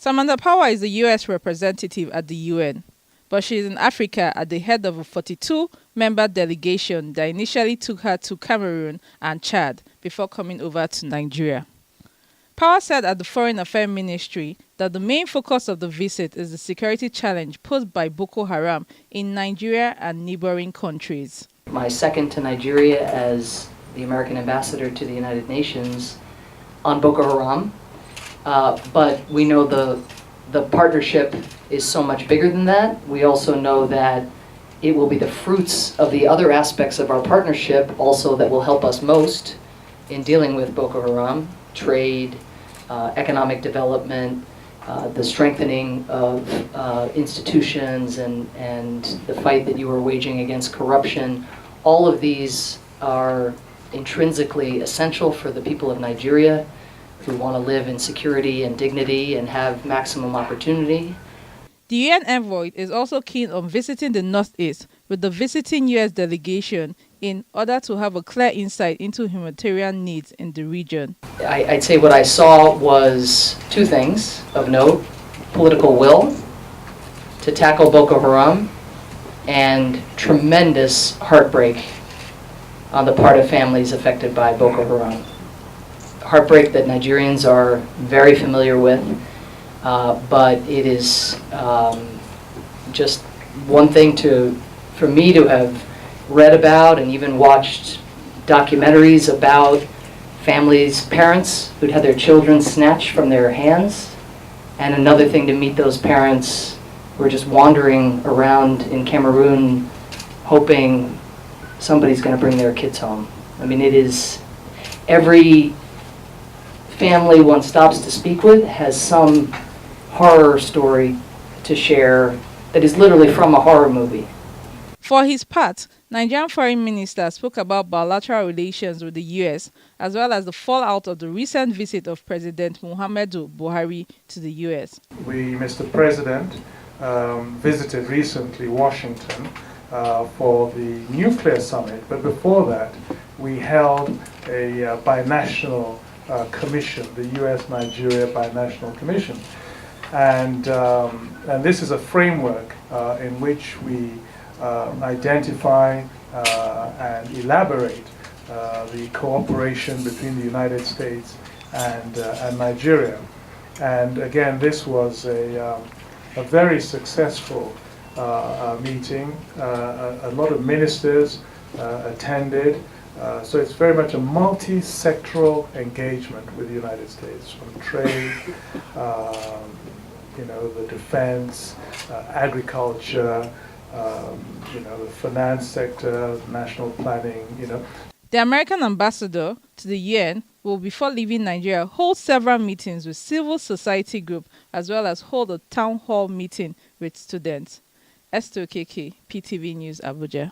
Samantha Power is the U.S. representative at the UN, but she is in Africa at the head of a 42-member delegation that initially took her to Cameroon and Chad before coming over to Nigeria. Power said at the Foreign Affairs Ministry that the main focus of the visit is the security challenge posed by Boko Haram in Nigeria and neighboring countries. My second to Nigeria as the American ambassador to the United Nations on Boko Haram, but we know the partnership is so much bigger than that. We also know that it will be the fruits of the other aspects of our partnership also that will help us most in dealing with Boko Haram: trade, economic development, the strengthening of institutions, and the fight that you are waging against corruption. All of these are intrinsically essential for the people of Nigeria who want to live in security and dignity and have maximum opportunity. The UN envoy is also keen on visiting the Northeast with the visiting U.S. delegation in order to have a clear insight into humanitarian needs in the region. I'd say what I saw was two things of note: political will to tackle Boko Haram and tremendous heartbreak on the part of families affected by Boko Haram. Heartbreak that Nigerians are very familiar with, but it is just one thing for me to have read about and even watched documentaries about families, parents who'd had their children snatched from their hands, and another thing to meet those parents who are just wandering around in Cameroon hoping somebody's going to bring their kids home. I mean, it is every family one stops to speak with has some horror story to share that is literally from a horror movie. For his part, Nigerian Foreign Minister spoke about bilateral relations with the U.S. as well as the fallout of the recent visit of President Muhammadu Buhari to the U.S. We, Mr. President, visited recently Washington for the nuclear summit, but before that we held a binational commission, the U.S.-Nigeria Binational Commission, and this is a framework in which we identify and elaborate the cooperation between the United States and Nigeria. And again, this was a very successful meeting. A lot of ministers attended. So it's very much a multi-sectoral engagement with the United States, from trade, the defense, agriculture, the finance sector, national planning, The American ambassador to the UN will, before leaving Nigeria, hold several meetings with civil society groups as well as hold a town hall meeting with students. Esther Keke, PTV News, Abuja.